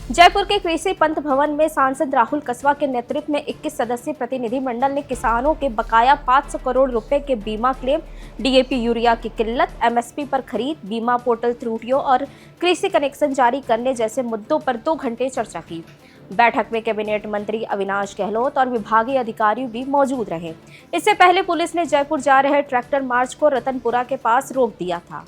जयपुर के कृषि पंत भवन में सांसद राहुल कसवा के नेतृत्व में 21 सदस्यीय प्रतिनिधिमंडल ने किसानों के बकाया 500 करोड़ रुपए के बीमा क्लेम, डीएपी यूरिया की किल्लत, एमएसपी पर खरीद, बीमा पोर्टल त्रुटियों और कृषि कनेक्शन जारी करने जैसे मुद्दों पर 2 घंटे चर्चा की। बैठक में कैबिनेट मंत्री अविनाश गहलोत और विभागीय अधिकारी भी मौजूद रहे। इससे पहले पुलिस ने जयपुर जा रहे ट्रैक्टर मार्च को रतनपुरा के पास रोक दिया था।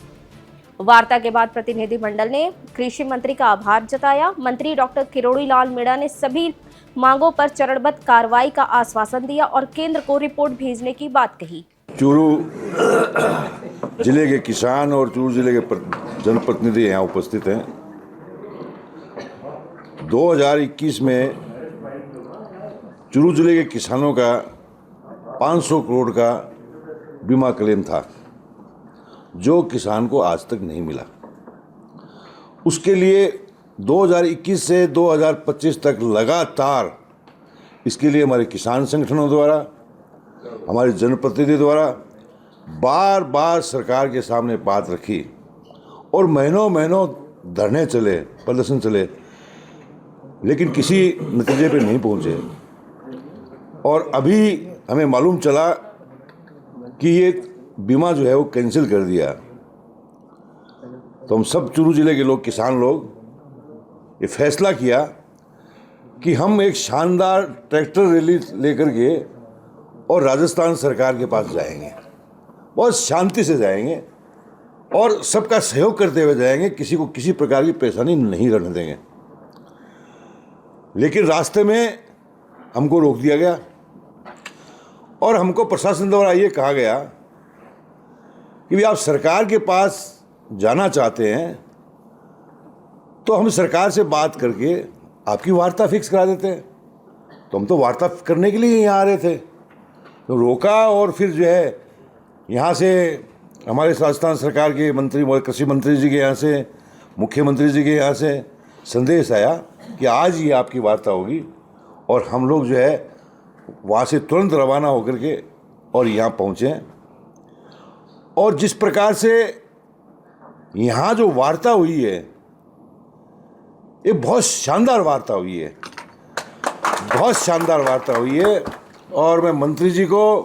वार्ता के बाद प्रतिनिधिमंडल ने कृषि मंत्री का आभार जताया। मंत्री डॉक्टर किरोड़ी लाल मीणा ने सभी मांगों पर चरणबद्ध कार्रवाई का आश्वासन दिया और केंद्र को रिपोर्ट भेजने की बात कही। चूरू जिले के किसान और चूरू जिले के जनप्रतिनिधि यहाँ उपस्थित हैं। 2021 में चूरू जिले के किसानों का 500 करोड़ का बीमा क्लेम था, जो किसान को आज तक नहीं मिला। उसके लिए 2021 से 2025 तक लगातार इसके लिए हमारे किसान संगठनों द्वारा, हमारे जनप्रतिनिधि द्वारा बार बार सरकार के सामने बात रखी और महीनों महीनों धरने चले, प्रदर्शन चले, लेकिन किसी नतीजे पे नहीं पहुंचे। और अभी हमें मालूम चला कि ये बीमा जो है वो कैंसिल कर दिया। तो हम सब चूरू जिले के लोग, किसान लोग, ये फैसला किया कि हम एक शानदार ट्रैक्टर रैली लेकर के और राजस्थान सरकार के पास जाएंगे, बहुत शांति से जाएंगे और सबका सहयोग करते हुए जाएंगे, किसी को किसी प्रकार की परेशानी नहीं रहने देंगे। लेकिन रास्ते में हमको रोक दिया गया और हमको प्रशासन द्वारा ये कहा गया कि भी आप सरकार के पास जाना चाहते हैं तो हम सरकार से बात करके आपकी वार्ता फिक्स करा देते हैं। तो हम तो वार्ता करने के लिए यहाँ आ रहे थे, तो रोका और फिर जो है यहाँ से हमारे राजस्थान सरकार के मंत्री, कृषि मंत्री जी के यहाँ से, मुख्यमंत्री जी के यहाँ से संदेश आया कि आज ही आपकी वार्ता होगी। और हम लोग जो है वहाँ से तुरंत रवाना होकर के और यहाँ पहुँचे। और जिस प्रकार से यहाँ जो वार्ता हुई है, ये बहुत शानदार वार्ता हुई है, बहुत शानदार वार्ता हुई है। और मैं मंत्री जी को,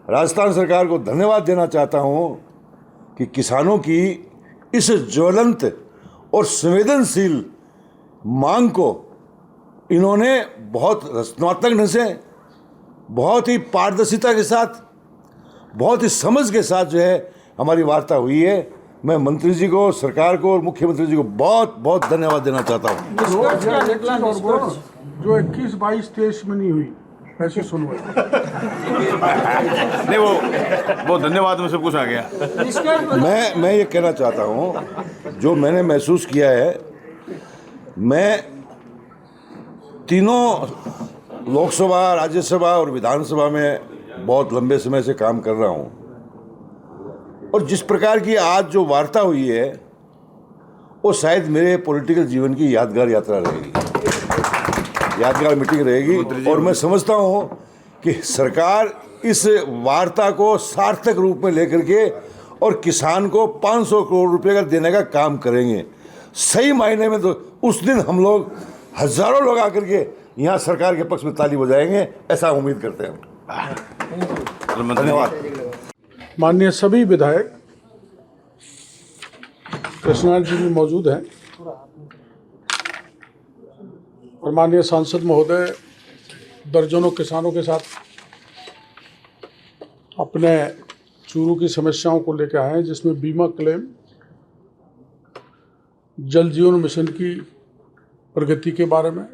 राजस्थान सरकार को धन्यवाद देना चाहता हूँ कि किसानों की इस ज्वलंत और संवेदनशील मांग को इन्होंने बहुत रचनात्मक ढंग से, बहुत ही पारदर्शिता के साथ, बहुत ही समझ के साथ जो है हमारी वार्ता हुई है। मैं मंत्री जी को, सरकार को और मुख्यमंत्री जी को बहुत बहुत धन्यवाद देना चाहता हूँ। जो 21, 22, 23 में नहीं हुई ऐसी सुनवाई नहीं, वो धन्यवाद में सब कुछ आ गया। मैं ये कहना चाहता हूँ, जो मैंने महसूस किया है, मैं तीनों लोकसभा, राज्यसभा और विधानसभा में बहुत लंबे समय से काम कर रहा हूँ और जिस प्रकार की आज जो वार्ता हुई है वो शायद मेरे पॉलिटिकल जीवन की यादगार यात्रा रहेगी, यादगार मीटिंग रहेगी। और मैं समझता हूँ कि सरकार इस वार्ता को सार्थक रूप में लेकर के और किसान को 500 करोड़ रुपए का देने का काम करेंगे। सही मायने में तो उस दिन हम लोग हजारों लोग आकर के यहाँ सरकार के पक्ष में ताली बजाएंगे, ऐसा उम्मीद करते हैं। धन्यवाद। माननीय सभी विधायक कृष्णलाल जी भी मौजूद हैं और माननीय सांसद महोदय दर्जनों किसानों के साथ अपने चूरू की समस्याओं को लेकर आए हैं, जिसमें बीमा क्लेम, जल जीवन मिशन की प्रगति के बारे में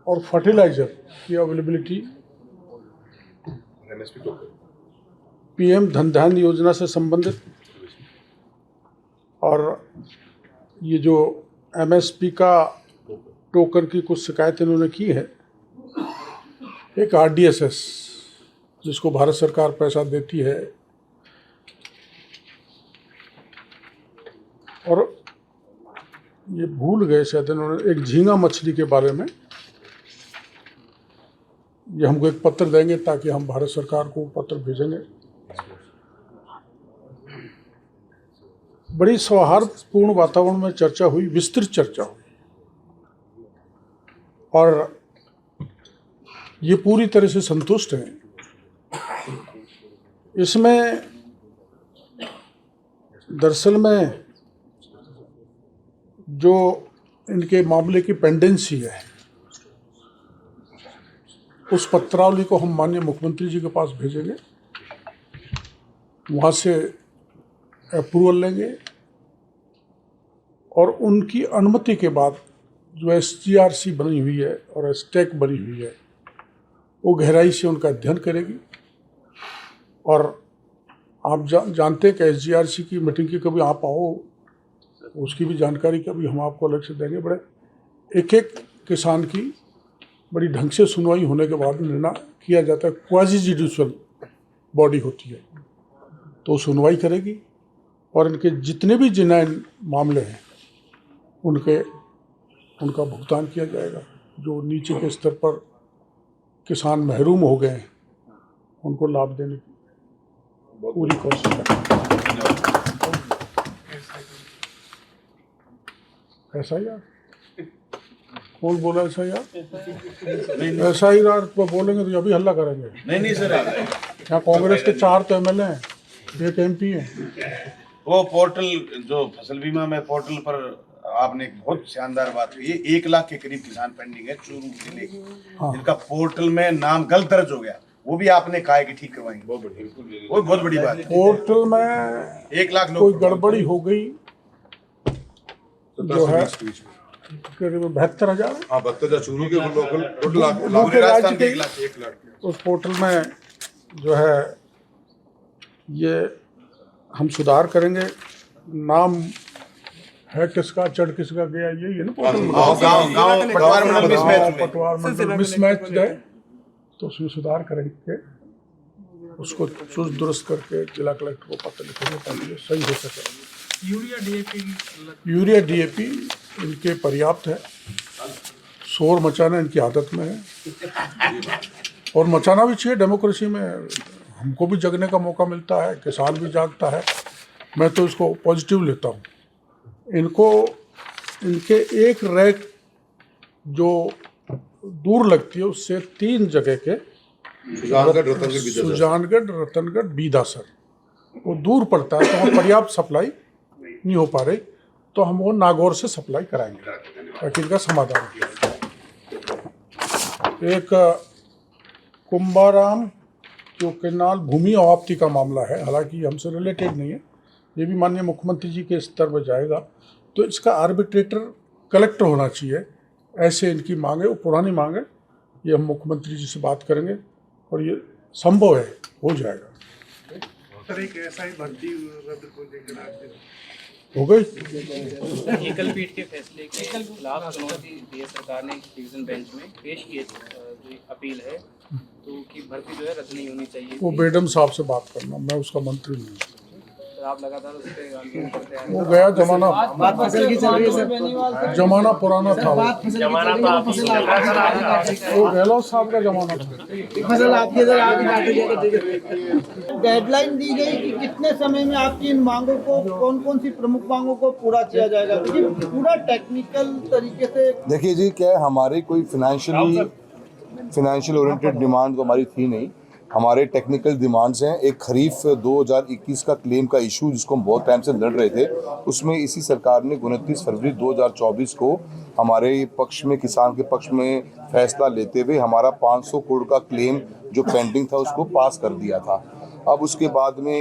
और फर्टिलाइजर की अवेलेबिलिटी, पीएम धन धान्य योजना से संबंधित, और ये जो एमएसपी का टोकन की कुछ शिकायत इन्होंने की है। एक आरडीएसएस जिसको भारत सरकार पैसा देती है, और ये भूल गए शायद इन्होंने एक झींगा मछली के बारे में, ये हमको एक पत्र देंगे ताकि हम भारत सरकार को पत्र भेजेंगे। बड़ी सौहार्दपूर्ण वातावरण में चर्चा हुई, विस्तृत चर्चा हुई। और ये पूरी तरह से संतुष्ट हैं। इसमें दरअसल में जो इनके मामले की पेंडेंसी है, उस पत्रावली को हम माननीय मुख्यमंत्री जी के पास भेजेंगे, वहाँ से अप्रूवल लेंगे और उनकी अनुमति के बाद जो SGRC बनी हुई है और स्टैक बनी हुई है, वो गहराई से उनका अध्ययन करेगी। और आप जानते हैं कि SGRC की मीटिंग की कभी आप आओ, उसकी भी जानकारी कभी हम आपको अलग से देंगे। बड़े एक एक किसान की बड़ी ढंग से सुनवाई होने के बाद निर्णय किया जाता है। क्वाजी जुडिशियल बॉडी होती है, तो सुनवाई करेगी और इनके जितने भी जिनाइन मामले हैं उनका भुगतान किया जाएगा। जो नीचे के स्तर पर किसान महरूम हो गए हैं, उनको लाभ देने की पूरी कोशिश करेंगे। ऐसा ही यार कौन बोला? ऐसा यार ऐसा ही यार बोलेंगे तो अभी हल्ला करेंगे। नहीं सर, यहाँ कांग्रेस के 4 तो MLA हैं, 1 MP है। वो पोर्टल जो फसल बीमा में पोर्टल पर आपने एक बहुत शानदार बात कही है। 1 लाख के करीब किसान पेंडिंग है चूरू जिले की, जिनका पोर्टल में नाम गलत दर्ज हो गया, वो भी आपने कहा है कि ठीक करवाएंगे। वो बहुत बड़ी बात है। पोर्टल में 1 लाख कोई गड़बड़ी हो गई जो है करीब 72,000 चूरू के लोकल पूरे राज्य के उस पोर्टल में जो है ये हम सुधार करेंगे। नाम है किसका, चढ़ किसका गया, ये है ना पटवार मंडल मिसमैच है, तो उसमें सुधार करेंगे, उसको चुस्त दुरुस्त करके जिला कलेक्टर को पत्र लिखेंगे ताकि सही हो सके। यूरिया DAP इनके पर्याप्त है। शोर मचाना इनकी आदत में है और मचाना भी चाहिए। डेमोक्रेसी में हमको भी जगने का मौका मिलता है, किसान भी जागता है। मैं तो इसको पॉजिटिव लेता हूँ। इनके एक रैक जो दूर लगती है उससे 3 जगह के सुजानगढ़, रतनगढ़, बीदासर, वो दूर पड़ता है, तो वहाँ पर्याप्त सप्लाई नहीं हो पा रही, तो हम वो नागौर से सप्लाई कराएंगे ताकि इनका समाधान हो। एक कुंभाराम जो केनाल भूमि अवाप्ति का मामला है, हालांकि हमसे रिलेटेड नहीं है, ये भी माननीय मुख्यमंत्री जी के स्तर पर जाएगा, तो इसका आर्बिट्रेटर कलेक्टर होना चाहिए। ऐसे इनकी मांग है, वो पुरानी मांग है, ये हम मुख्यमंत्री जी से बात करेंगे और ये संभव है, हो जाएगा। एक ऐसा ही भर्ती रद्द को लेकर हो गई। एकल पीठ के फैसले के खिलाफ चुनौती दी सरकार ने डिवीजन बेंच में पेश की जो अपील है, तो कि भर्ती जो है रद्द नहीं होनी चाहिए। वो बेडम साहब से बात करना, मैं उसका मंत्री नहीं हूँ। आप लगातार उस पर आंदोलन करते हैं। वो गया जमाना, फसल की चल रही है, जमाना पुराना था, वो गहलोत साहब का जमाना था। फसल आपकी इधर डेडलाइन दी गई कि कितने समय में आपकी इन मांगों को, कौन कौन सी प्रमुख मांगों को पूरा किया जाएगा, क्योंकि पूरा टेक्निकल तरीके से। देखिए जी, क्या हमारी कोई फाइनेंशियल ओरिएंटेड डिमांड तो हमारी थी नहीं। हमारे टेक्निकल डिमांड्स हैं। एक खरीफ 2021 का क्लेम का इशू जिसको हम बहुत टाइम से लड़ रहे थे, उसमें इसी सरकार ने 29 फरवरी 2024 को हमारे पक्ष में, किसान के पक्ष में फैसला लेते हुए हमारा 500 करोड़ का क्लेम जो पेंडिंग था उसको पास कर दिया था। अब उसके बाद में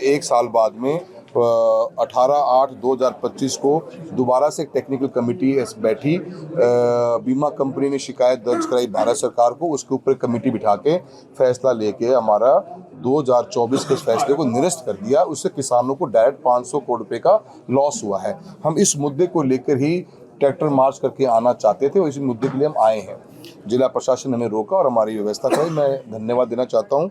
1 साल बाद में 18/8/2025 को दोबारा से एक टेक्निकल कमेटी बैठी। बीमा कंपनी ने शिकायत दर्ज कराई भारत सरकार को, उसके ऊपर कमेटी बिठा के फैसला लेके हमारा 2024 के फैसले को निरस्त कर दिया। उससे किसानों को डायरेक्ट 500 करोड़ रुपए का लॉस हुआ है। हम इस मुद्दे को लेकर ही ट्रैक्टर मार्च करके आना चाहते थे और इसी मुद्दे के लिए हम आए हैं। जिला प्रशासन ने हमें रोका और हमारी व्यवस्था करी। मैं धन्यवाद देना चाहता हूं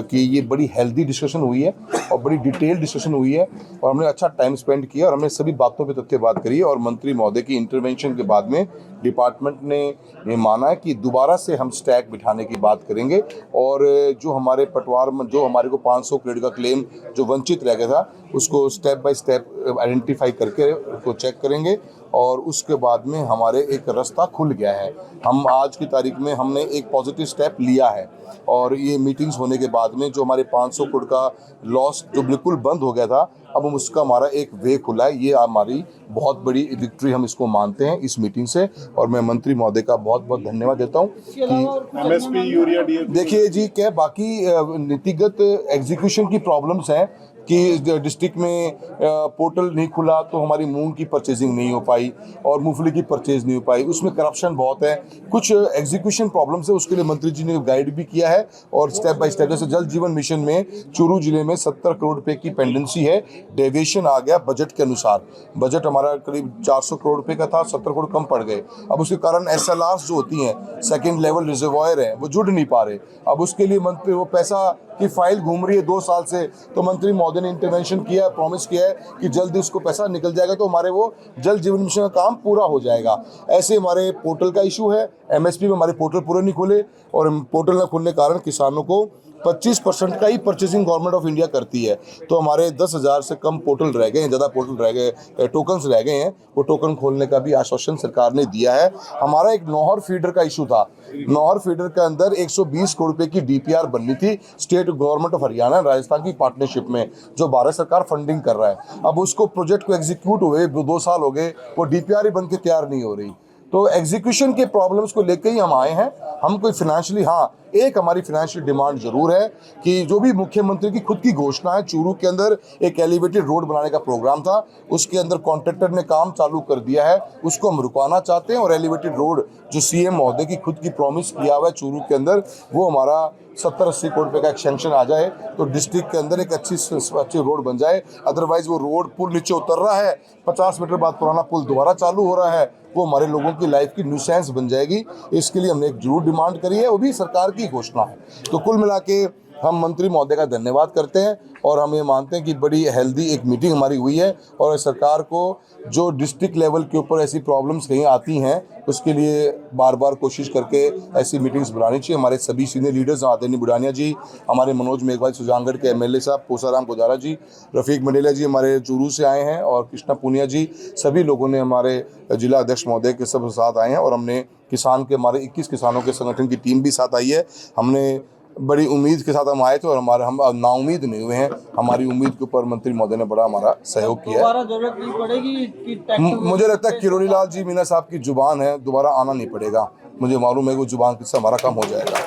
कि ये बड़ी हेल्दी डिस्कशन हुई है और बड़ी डिटेल डिस्कशन हुई है और हमने अच्छा टाइम स्पेंड किया और हमने सभी बातों पे तथ्य बात करी है। और मंत्री महोदय की इंटरवेंशन के बाद में डिपार्टमेंट ने ये माना है कि दोबारा से हम स्टैक बिठाने की बात करेंगे और जो हमारे पटवार में जो हमारे को 500 करोड़ का क्लेम जो वंचित रह गया था उसको स्टेप बाय स्टेप आइडेंटिफाई करके उसको चेक करेंगे और उसके बाद में हमारे एक रास्ता खुल गया है। हम आज की तारीख में हमने एक पॉजिटिव स्टेप लिया है और ये मीटिंग्स होने के बाद में जो हमारे 500 करोड़ का लॉस जो बिल्कुल बंद हो गया था, अब हम उसका हमारा एक वे खुला है। ये हमारी बहुत बड़ी विक्ट्री हम इसको मानते हैं इस मीटिंग से, और मैं मंत्री महोदय का बहुत बहुत धन्यवाद देता हूँ कि एमएसपी यूरिया डीएपी देखिए जी क्या बाकी नीतिगत एग्जीक्यूशन की प्रॉब्लम्स हैं कि डिस्ट्रिक्ट में पोर्टल नहीं खुला तो हमारी मूंग की परचेजिंग नहीं हो पाई और मूंगफली की परचेज नहीं हो पाई, उसमें करप्शन बहुत है, कुछ एग्जीक्यूशन प्रॉब्लम्स है। उसके लिए मंत्री जी ने गाइड भी किया है और स्टेप बाय स्टेप, जैसे जल जीवन मिशन में चूरू जिले में 70 करोड़ रुपए की पेंडेंसी है, डेविएशन आ गया बजट के अनुसार। बजट हमारा करीब 400 करोड़ रुपए का था, 70 करोड़ कम पड़ गए। अब उसके कारण SLRs जो होती हैं, सेकेंड लेवल रिजर्वायर हैं, वो जुड़ नहीं पा रहे। अब उसके लिए मंत्री वो पैसा की फाइल घूम रही है 2 साल से, तो मंत्री महोदय ने इंटरवेंशन किया है, प्रॉमिस किया है कि जल्दी उसको पैसा निकल जाएगा तो हमारे वो जल जीवन मिशन का काम पूरा हो जाएगा। ऐसे हमारे पोर्टल का इशू है, MSP में हमारे पोर्टल पूरे नहीं खुले और पोर्टल न खुलने के कारण किसानों को 25% का ही परचेसिंग गवर्नमेंट ऑफ इंडिया करती है, तो हमारे 10,000 से कम पोर्टल रह गए हैं, ज़्यादा पोर्टल रह गए, टोकन्स रह गए हैं। वो टोकन खोलने का भी आश्वासन सरकार ने दिया है। हमारा एक नौहर फीडर का इशू था, नौहर फीडर के अंदर 120 करोड़ रुपए की DPR बननी थी state government of Haryana Rajasthan की पार्टनरशिप में, जो भारत सरकार फंडिंग कर रहा है। अब उसको प्रोजेक्ट को एग्जीक्यूट हुए 2 साल हो गए, वो DPR ही बन के तैयार नहीं हो रही। तो एग्जीक्यूशन के प्रॉब्लम्स को लेकर ही हम आए हैं। हम कोई फिनेंशियली, हाँ एक हमारी फिनेंशियल डिमांड जरूर है कि जो भी मुख्यमंत्री की खुद की घोषणा है, चूरू के अंदर एक एलिवेटेड रोड बनाने का प्रोग्राम था, उसके अंदर कॉन्ट्रैक्टर ने काम चालू कर दिया है, उसको हम रुकवाना चाहते हैं। और एलिवेटेड रोड जो CM महोदय की खुद की प्रॉमिस किया हुआ है चूरू के अंदर, वो हमारा 70-80 करोड़ रुपए का एक सैंक्शन आ जाए तो डिस्ट्रिक्ट के अंदर एक अच्छी रोड बन जाए। अदरवाइज वो रोड पुल नीचे उतर रहा है, 50 मीटर बाद पुराना पुल दोबारा चालू हो रहा है, वो हमारे लोगों की लाइफ की न्यूसेंस बन जाएगी। इसके लिए हमने एक जरूर डिमांड करी है, वो भी सरकार की घोषणा है। तो कुल मिला के हम मंत्री महोदय का धन्यवाद करते हैं और हम ये मानते हैं कि बड़ी हेल्दी एक मीटिंग हमारी हुई है और सरकार को जो डिस्ट्रिक्ट लेवल के ऊपर ऐसी प्रॉब्लम्स कहीं आती हैं उसके लिए बार बार कोशिश करके ऐसी मीटिंग्स बुलानी चाहिए। हमारे सभी सीनियर लीडर्स, आदरणीय बुढ़ानिया जी, हमारे मनोज मेघवाल सुजानगढ़ के MLA साहब, पोसाराम गोदारा जी, रफीक मंडेलिया जी हमारे चूरू से आए हैं और कृष्णा पूनिया जी, सभी लोगों ने हमारे जिला अध्यक्ष महोदय के सब साथ आए हैं और हमने किसान के हमारे 21 किसानों के संगठन की टीम भी साथ आई है। हमने बड़ी उम्मीद के साथ हम आए थे और हम नाउम्मीद नहीं हुए हैं। हमारी उम्मीद के ऊपर मंत्री महोदय ने बड़ा हमारा सहयोग किया है। दोबारा जरूरत नहीं पड़ेगी कि मुझे लगता है किरोड़ी लाल जी मीना साहब की जुबान है, दोबारा आना नहीं पड़ेगा। मुझे मालूम है वो जुबान से हमारा काम हो जाएगा।